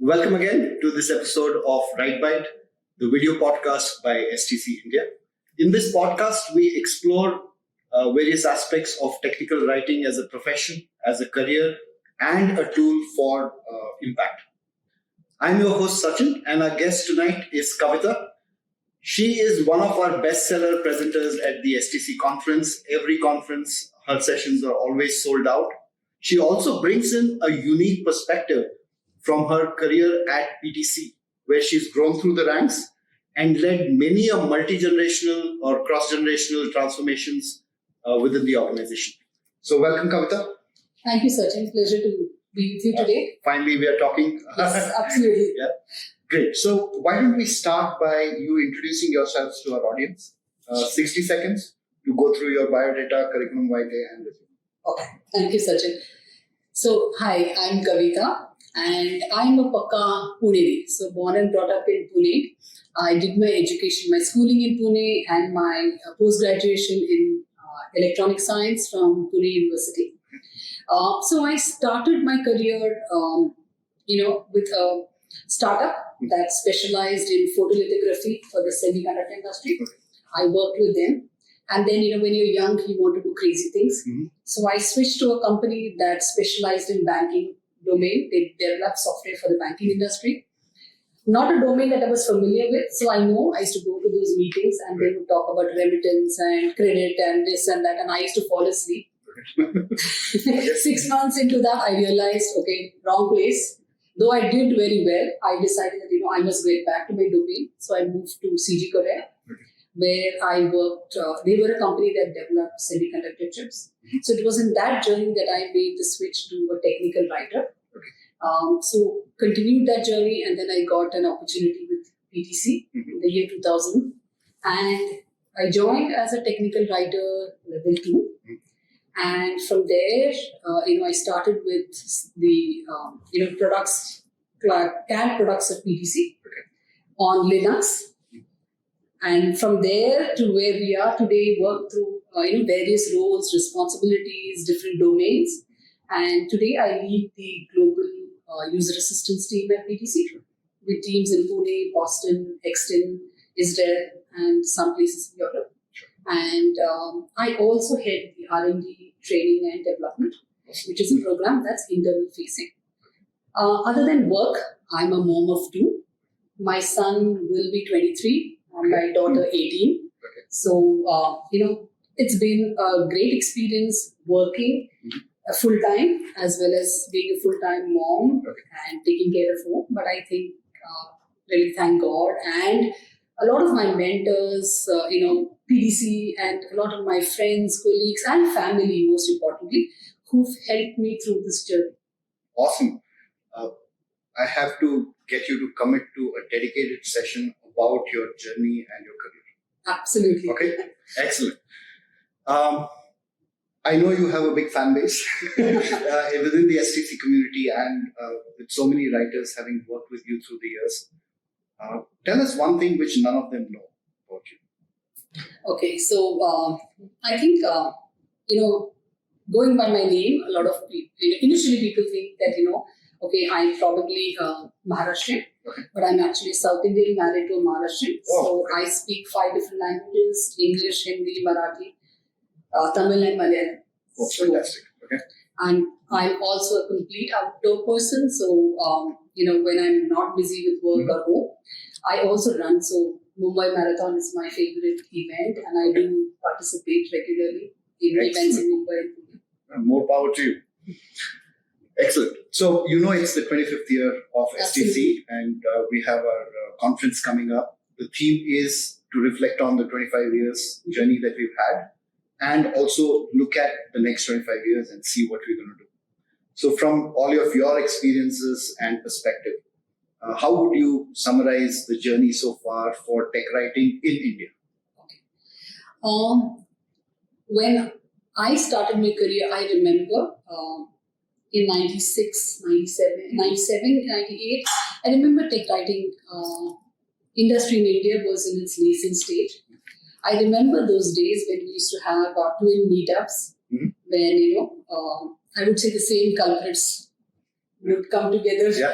Welcome again to this episode of Right Byte, the video podcast by STC India. In this podcast, we explore various aspects of technical writing as a profession, as a career, and a tool for impact. I'm your host Sachin, and our guest tonight is Kavitha. She is one of our bestseller presenters at the STC conference. Every conference, her sessions are always sold out. She also brings in a unique perspective from her career at PTC, where she's grown through the ranks and led many a multi-generational or cross-generational transformations within the organization. So welcome, Kavitha. Thank you, Sachin. Pleasure to be with you today. Finally, we are talking. Yes, absolutely. Yeah. Great. So why don't we start by you introducing yourselves to our audience? 60 seconds to go through your biodata, curriculum vitae, and resume. Okay. Thank you, Sachin. So, hi, I'm Kavitha and I'm a Pakka Puneri. So, born and brought up in Pune. I did my education, my schooling in Pune and my post-graduation in electronic science from Pune University. So, I started my career, with a startup that specialized in photolithography for the semiconductor industry. I worked with them. And then, when you're young, you want to do crazy things. Mm-hmm. So I switched to a company that specialized in banking domain. They developed software for the banking industry. Not a domain that I was familiar with. So I used to go to those meetings and they would talk about remittance and credit and this and that. And I used to fall asleep. 6 months into that, I realized, okay, wrong place. Though I did very well, I decided that, I must get back to my domain. So I moved to CG Korea, where I worked. They were a company that developed semiconductor chips. So it was in that journey that I made the switch to a technical writer. So continued that journey, and then I got an opportunity with PTC in the year 2000. And I joined as a technical writer level 2. And from there, I started with the, products, CAD products of PTC on Linux. And from there to where we are today, work through, various roles, responsibilities, different domains. And today I lead the global user assistance team at PTC with teams in Pune, Boston, Exton, Israel, and some places in Europe. And I also head the R&D training and development, which is a program that's internal facing. Other than work, I'm a mom of 2. My son will be 23, and my daughter 18. So, it's been a great experience working full-time as well as being a full-time mom and taking care of home. But I think, really thank God and a lot of my mentors, PDC and a lot of my friends, colleagues and family, most importantly, who've helped me through this journey. Awesome. I have to get you to commit to a dedicated session about your journey and your career. Absolutely. Okay, excellent. I know you have a big fan base within the STC community and with so many writers having worked with you through the years. Tell us one thing which none of them know about you. Okay, so I think, going by my name, a lot of people, initially people think that, okay, I'm probably Maharashtrian, but I'm actually South Indian married to a Maharashtrian. So I speak 5 different languages: English, Hindi, Marathi, Tamil and Malayalam. Oh, fantastic. Okay. And I'm also a complete outdoor person. So, when I'm not busy with work or home, I also run. So Mumbai Marathon is my favorite event and I do participate regularly in events in Mumbai. More power to you. Excellent. So, it's the 25th year of STC and we have our conference coming up. The theme is to reflect on the 25 years journey that we've had and also look at the next 25 years and see what we're going to do. So from all of your experiences and perspective, how would you summarize the journey so far for tech writing in India? Okay. When I started my career, I remember in 96, 97, 98, I remember tech writing industry in India was in its nascent stage. I remember those days when we used to have our twin meetups, when, I would say the same culprits would come together Yeah.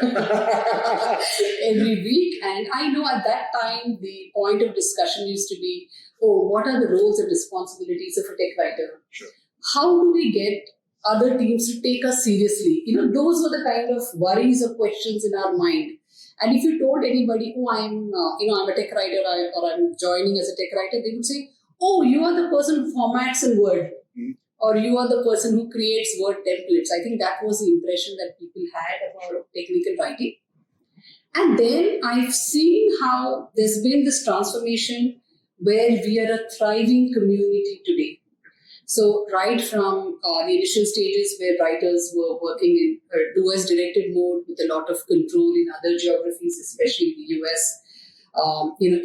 every week. And I know at that time, the point of discussion used to be, oh, what are the roles and responsibilities of a tech writer? Sure. How do we get other teams to take us seriously? Those were the kind of worries or questions in our mind. And if you told anybody, oh, I'm a tech writer or I'm joining as a tech writer, they would say, oh, you are the person who formats in Word. Or you are the person who creates Word templates. I think that was the impression that people had about technical writing. And then I've seen how there's been this transformation where we are a thriving community today. So right from the initial stages where writers were working in a doers-directed mode with a lot of control in other geographies, especially in the US,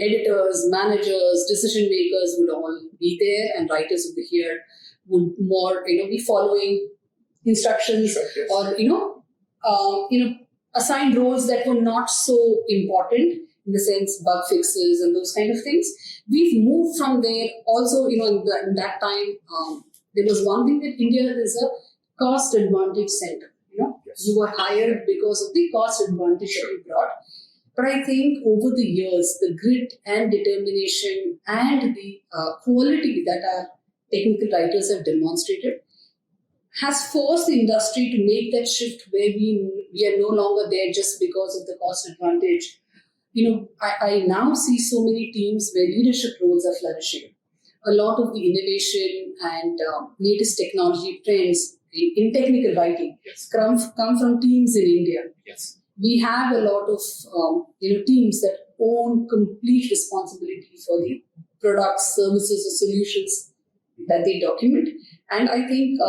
editors, managers, decision makers would all be there, and writers over here would more, be following instructions, Sure, yes. or assigned roles that were not so important in the sense bug fixes and those kind of things. We've moved from there. Also, in that time, there was one thing that India is a cost advantage center. Yes. You were hired because of the cost advantage that you brought. But I think over the years, the grit and determination and the quality that our technical writers have demonstrated has forced the industry to make that shift where we are no longer there just because of the cost advantage. I now see so many teams where leadership roles are flourishing. A lot of the innovation and latest technology trends in technical writing come from teams in India. Yes. We have a lot of teams that own complete responsibility for the products, services, or solutions that they document. And I think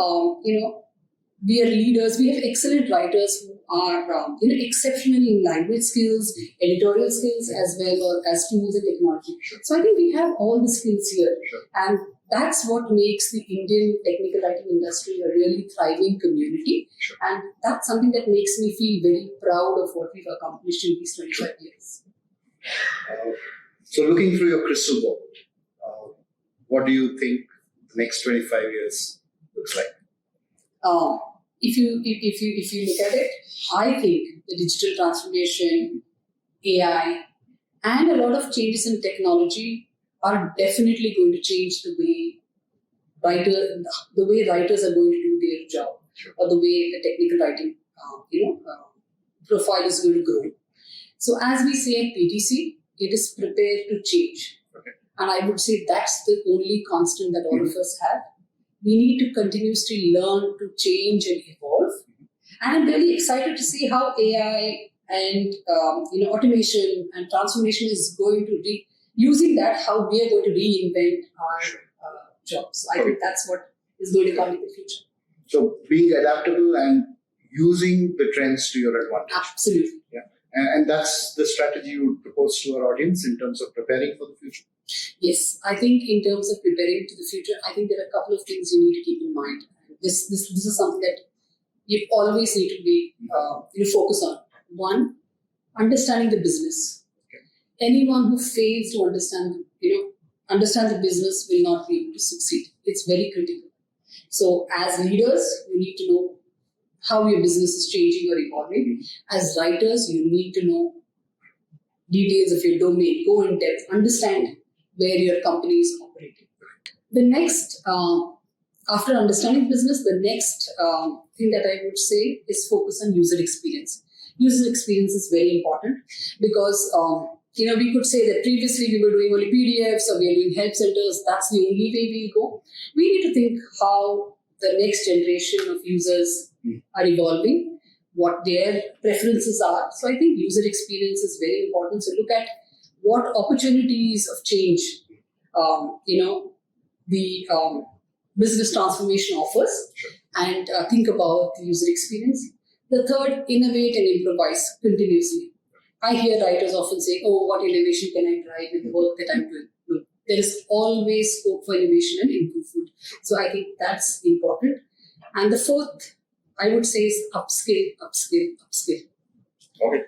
we are leaders. We have excellent writers who are exceptional in language skills, editorial skills, as well as tools and technology. Sure. So I think we have all the skills here. Sure. And that's what makes the Indian technical writing industry a really thriving community. Sure. And that's something that makes me feel very proud of what we've accomplished in these 25 years. So looking through your crystal ball, what do you think the next 25 years looks like? If you look at it, I think the digital transformation, AI, and a lot of changes in technology are definitely going to change the way writers are going to do their job, Sure. or the way the technical writing profile is going to grow. So as we say at PTC, it is prepared to change. Okay. And I would say that's the only constant that all of us have. We need to continuously learn to change and evolve. And I'm really excited to see how AI and automation and transformation is going to using that, how we are going to reinvent our jobs. I think that's what is going to come in the future. So being adaptable and using the trends to your advantage. Absolutely. Yeah. And that's the strategy you would propose to our audience in terms of preparing for the future? Yes, I think in terms of preparing to the future, I think there are a couple of things you need to keep in mind. This is something that you always need to be focus on. One, understanding the business. Okay. Anyone who fails to understand the business will not be able to succeed. It's very critical. So as leaders, you need to know how your business is changing or evolving. As writers, you need to know details of your domain, go in depth, understand where your company is operating. The next, after understanding business, the next thing that I would say is focus on user experience. User experience is very important because, we could say that previously we were doing only PDFs or we are doing help centers. That's the only way we'll go. We need to think how the next generation of users are evolving, what their preferences are. So I think user experience is very important. So look at what opportunities of change, the business transformation offers, Sure. and think about the user experience. The third, innovate and improvise continuously. I hear writers often say, oh, what innovation can I drive with the work that I'm doing? No, there is always scope for innovation and improvement. So I think that's important. And the fourth, I would say, is upskill. Okay.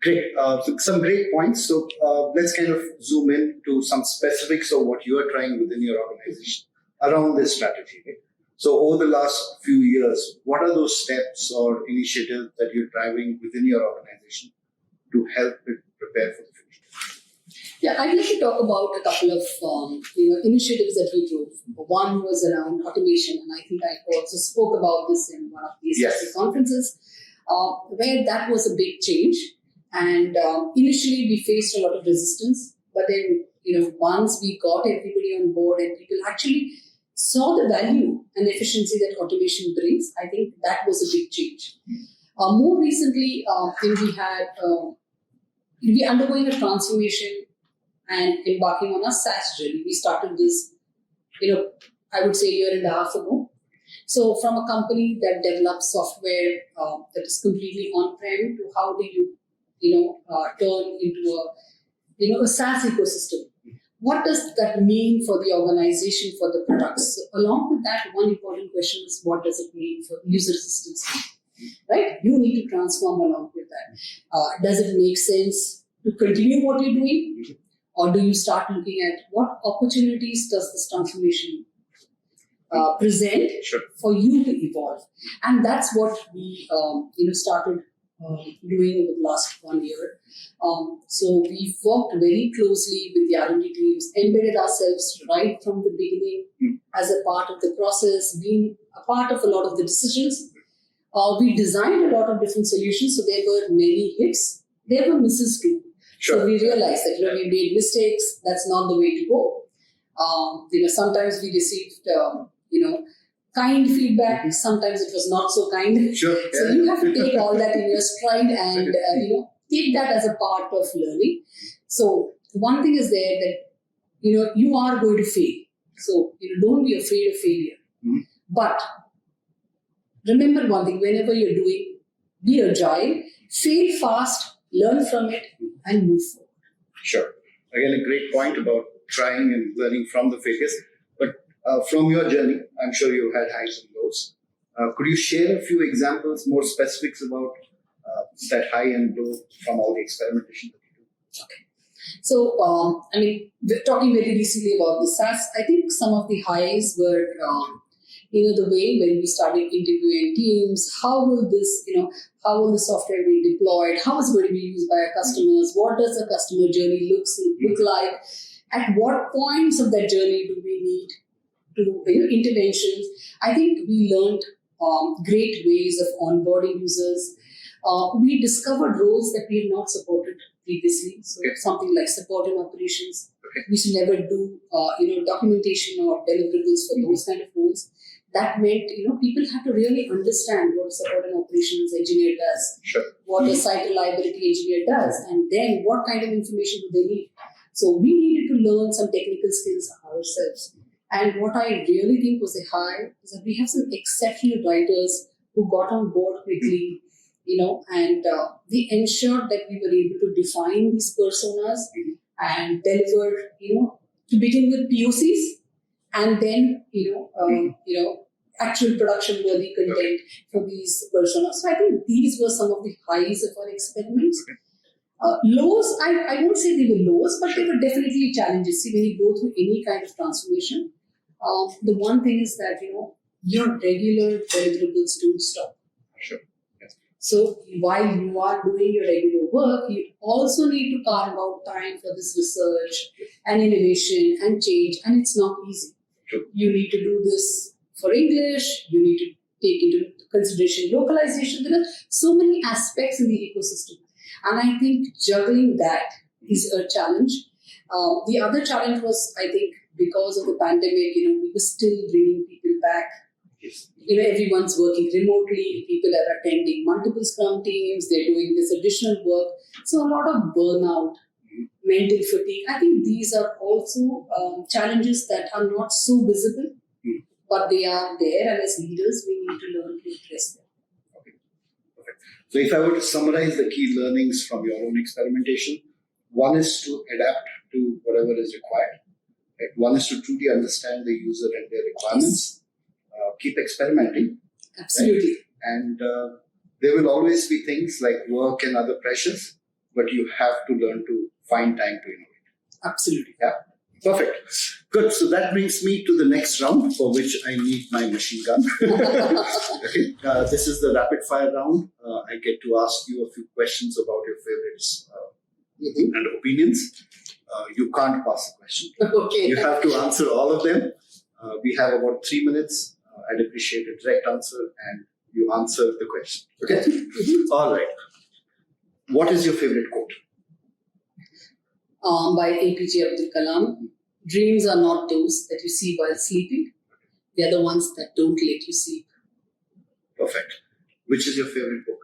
Great. So some great points. So let's kind of zoom in to some specifics of what you are trying within your organization around this strategy. Right? So over the last few years, what are those steps or initiatives that you're driving within your organization to help it prepare for the future? Yeah, I'd like to talk about a couple of initiatives that we drove. One was around automation, and I think I also spoke about this in one of these conferences, where that was a big change. And initially, we faced a lot of resistance, but then once we got everybody on board and people actually saw the value and efficiency that automation brings, I think that was a big change. More recently, we undergoing a transformation and embarking on a SaaS journey. We started this, I would say a year and a half ago. So from a company that develops software that is completely on-prem to how do you, turn into a SaaS ecosystem. What does that mean for the organization, for the products? So along with that, one important question is what does it mean for user assistance? Right? You need to transform along with that. Does it make sense to continue what you're doing? Or do you start looking at what opportunities does this transformation present for you to evolve? And that's what we started doing over the last 1 year. So we've worked very closely with the R&D teams, embedded ourselves right from the beginning as a part of the process, being a part of a lot of the decisions. We designed a lot of different solutions, so there were many hits. There were misses too. So we realized that we made mistakes. That's not the way to go. Sometimes we received kind feedback. Sometimes it was not so kind. So you have to take all that in your stride and take that as a part of learning. So one thing is there that you are going to fail. So don't be afraid of failure. But remember one thing: whenever you're doing, be agile, fail fast, learn from it, and move forward. Sure. Again, a great point about trying and learning from the failures. But from your journey, I'm sure you had highs and lows. Could you share a few examples, more specifics about that high and low from all the experimentation that you do? Okay. So, we're talking very recently about the SaaS. I think some of the highs were, the way when we started interviewing teams, how will the software be deployed? How is it going to be used by our customers? What does the customer journey look like? At what points of that journey do we need to interventions? I think we learned great ways of onboarding users. We discovered roles that we had not supported previously. So something like support and operations. We should never do documentation or deliverables for those kind of roles. That meant people had to really understand what a support and operations engineer does, what a site reliability engineer does, and then what kind of information do they need. So we needed to learn some technical skills ourselves. And what I really think was a high is that we have some exceptional writers who got on board quickly, and we ensured that we were able to define these personas and deliver, to begin with POCs, and then, actual production-worthy content for these personas. So I think these were some of the highs of our experiments. Lows, I won't say they were lows, but they were definitely challenges. See, when you go through any kind of transformation, the one thing is that, your regular deliverables don't stop. So while you are doing your regular work, you also need to carve out time for this research and innovation and change, and it's not easy. You need to do this for English, you need to take into consideration localization. There are so many aspects in the ecosystem. And I think juggling that is a challenge. The other challenge was, I think, because of the pandemic, we were still bringing people back. Everyone's working remotely. People are attending multiple Scrum teams. They're doing this additional work. So a lot of burnout, mental fatigue. I think these are also challenges that are not so visible, but they are there. And as leaders, we need to learn to address them. So if I were to summarize the key learnings from your own experimentation, one is to adapt to whatever is required. Right? One is to truly understand the user and their requirements. Keep experimenting. Absolutely. Right? And there will always be things like work and other pressures, but you have to learn to find time to innovate. Absolutely. Yeah. Perfect. Good. So that brings me to the next round, for which I need my machine gun. Okay. This is the rapid fire round. I get to ask you a few questions about your favorites and opinions. You can't pass the question. Okay. You have to answer all of them. We have about 3 minutes. I'd appreciate a direct answer, and you answer the question. Okay? All right. What is your favorite quote? By APJ Abdul Kalam. Dreams are not those that you see while sleeping. They are the ones that don't let you sleep. Perfect. Which is your favorite book?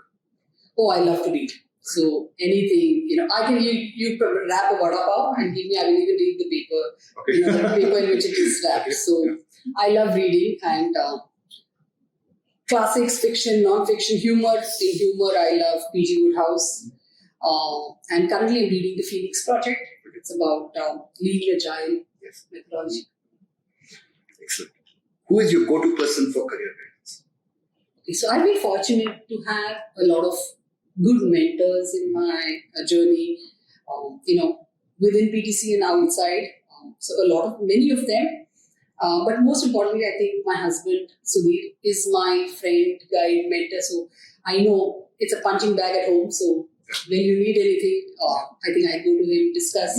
Oh, I love to read. So anything, I can you wrap a vada pav and give me, I will even read the paper, Okay. the paper in which it is wrapped. Okay. So I love reading and classics, fiction, non-fiction, humor. In humor, I love P.G. Woodhouse. And currently I'm reading the Phoenix Project. It's about lean agile methodology. Excellent. Who is your go-to person for career guidance? Okay, so I've been fortunate to have a lot of good mentors in my journey, within PTC and outside. So many of them. But most importantly, I think my husband, Sudhir, is my friend, guide, mentor. So I know it's a punching bag at home. So when you need anything, I think I go to him, discuss.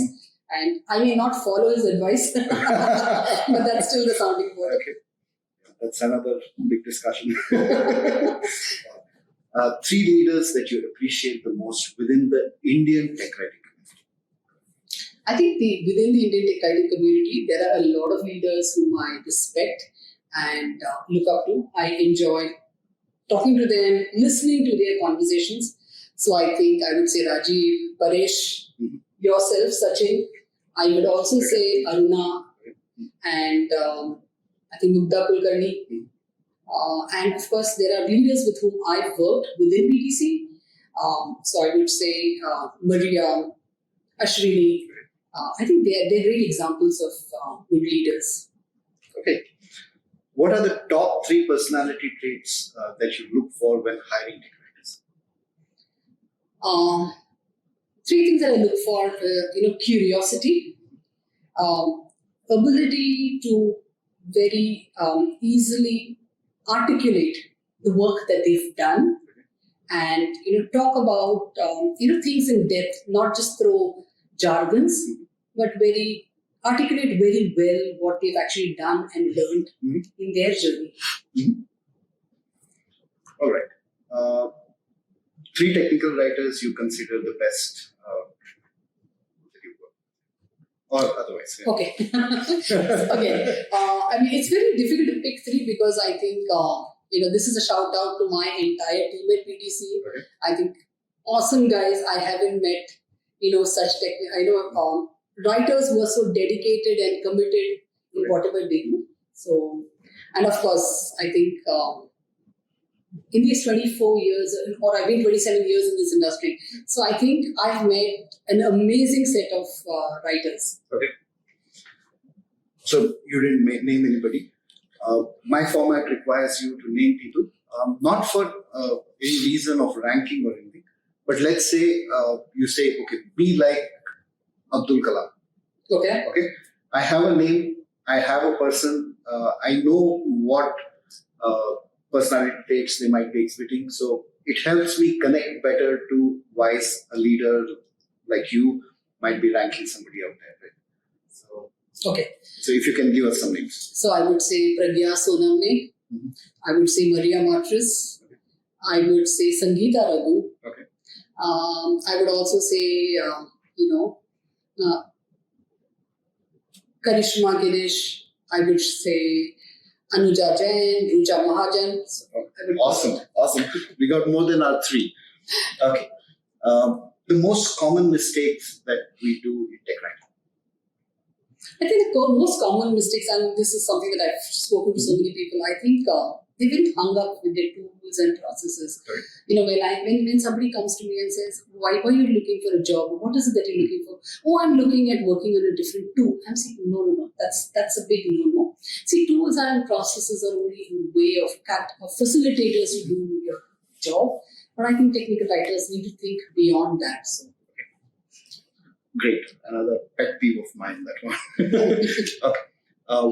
And I may not follow his advice, but that's still the sounding board. Okay. That's another big discussion. 3 leaders that you appreciate the most within the Indian tech writing community. I think within the Indian tech writing community, there are a lot of leaders whom I respect and look up to. I enjoy talking to them, listening to their conversations. So I think I would say Rajiv, Paresh, yourself, Sachin. I would also say Aruna and I think Mugdha Kulkarni. And of course, there are leaders with whom I've worked within PTC. So I would say Maria, Ashwini. I think they're really examples of good leaders. Okay. What are the top 3 personality traits that you look for when hiring tech writers? 3 things that I look for, curiosity, ability to very easily articulate the work that they've done, and talk about things in depth, not just throw jargons, but articulate very well what they've actually done and learned in their journey. All right. 3 technical writers you consider the best that you work, or otherwise. Yeah. Okay. Okay. It's very difficult to pick 3 because I think this is a shout out to my entire team at PTC. Okay. I think awesome guys. I haven't met such writers who are so dedicated and committed in whatever they do. So, and of course, I think in these 24 years, or I've been 27 years in this industry, so I think I've met an amazing set of writers. Okay. So you didn't name anybody. My format requires you to name people, not for any reason of ranking or anything, but let's say you say, okay, be like Abdul Kalam. Okay. Okay. I have a name. I have a person. I know what personality traits they might be exhibiting. So it helps me connect better to why a leader like you might be ranking somebody out there. Right? So if you can give us some names. So I would say Pragya Sonamne. I would say Maria Matris. I would say Sangeeta Raghu. Okay. I would also say, Karishma Girish. I would say Anuja Jain, Ruja Mahajan. So Awesome. We got more than our 3. Okay. The most common mistakes that we do in tech writing. I think the most common mistakes, and this is something that I've spoken to so many people, I think they've been hung up with their tools and processes. Right. When somebody comes to me and says, why are you looking for a job? What is it that you're looking for? Oh, I'm looking at working on a different tool. I'm saying, no. That's a big no. See, tools and processes are only a way of facilitators to do your job. But I think technical writers need to think beyond that. So. Great. Another pet peeve of mine, that one. Okay.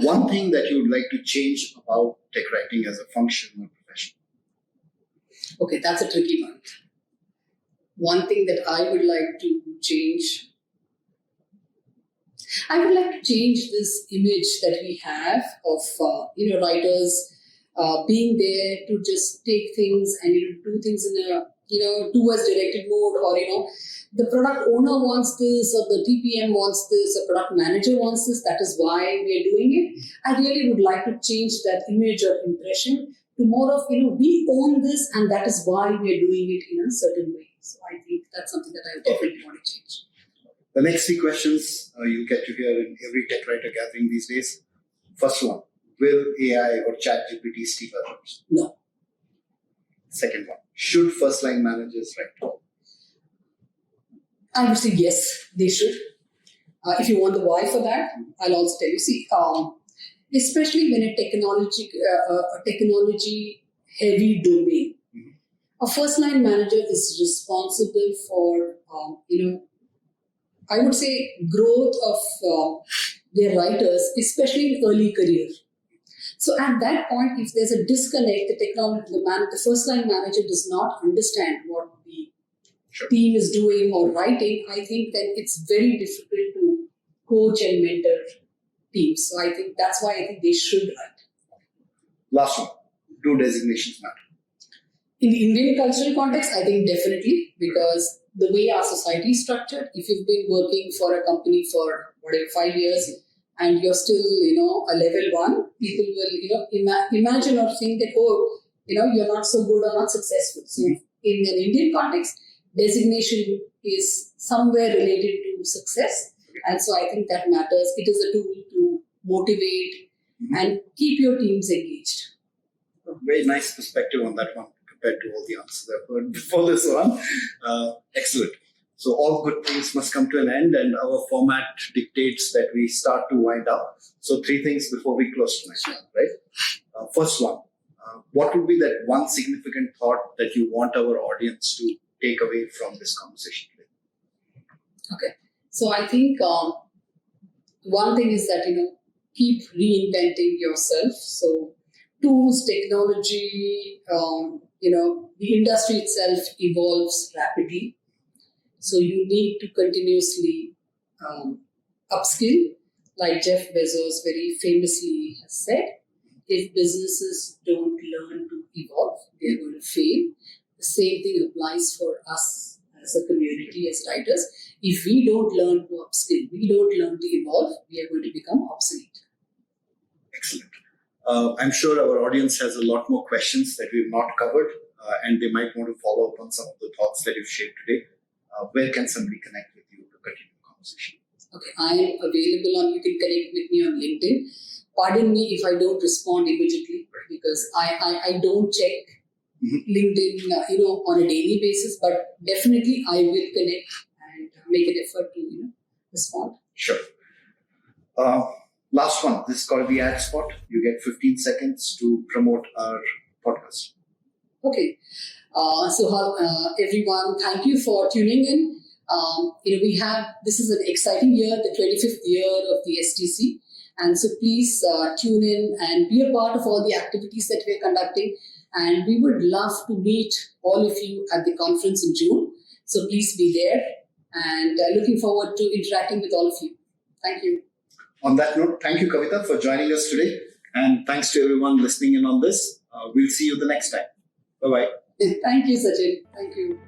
One thing that you would like to change about tech writing as a function or profession? Okay, that's a tricky one. One thing that I would like to change, I would like to change this image that we have of writers being there to just take things and do things in a towards directed mode, or the product owner wants this, or the TPM wants this, or product manager wants this. That is why we are doing it. I really would like to change that image or impression to more of we own this, and that is why we are doing it in a certain way. So I think that's something that I definitely want to change. The next three questions you'll get to hear in every tech writer gathering these days. First one, will AI or ChatGPT steal our jobs? No. Second one, should first-line managers write? I would say yes, they should. If you want the why for that, I'll also tell you. See, especially when a technology-heavy domain, a first-line manager is responsible for, I would say, growth of their writers, especially in early career. So at that point, if there's a disconnect, the first-line manager does not understand what the team is doing or writing, I think that it's very difficult to coach and mentor teams. So I think that's why I think they should write. Last one, do designations matter? In the Indian cultural context, I think definitely, because the way our society is structured, if you've been working for a company for 5 years, and you're still, a level 1, people will, imagine or think that, you're not so good or not successful. So in an Indian context, designation is somewhere related to success. And so I think that matters. It is a tool to motivate and keep your teams engaged. Very nice perspective on that one compared to all the answers I've heard before this one. Excellent. So all good things must come to an end, and our format dictates that we start to wind up. So 3 things before we close tonight, right? First one, what would be that one significant thought that you want our audience to take away from this conversation today? Okay. So I think one thing is that, keep reinventing yourself. So tools, technology, the industry itself evolves rapidly. So you need to continuously upskill. Like Jeff Bezos very famously has said, if businesses don't learn to evolve, they're going to fail. The same thing applies for us as a community, as writers. If we don't learn to upskill, we don't learn to evolve, we are going to become obsolete. Excellent. I'm sure our audience has a lot more questions that we've not covered, and they might want to follow up on some of the thoughts that you've shared today. Where can somebody connect with you to continue the conversation? Okay, I am available you can connect with me on LinkedIn. Pardon me if I don't respond immediately, because I don't check LinkedIn, on a daily basis, but definitely I will connect and make an effort to, respond. Sure. Last one, this is called the ad spot. You get 15 seconds to promote our podcast. Okay. Everyone, thank you for tuning in. This is an exciting year, the 25th year of the STC. And so please tune in and be a part of all the activities that we're conducting. And we would love to meet all of you at the conference in June. So please be there, and looking forward to interacting with all of you. Thank you. On that note, thank you, Kavitha, for joining us today. And thanks to everyone listening in on this. We'll see you the next time. Bye-bye. Thank you, Sachin. Thank you.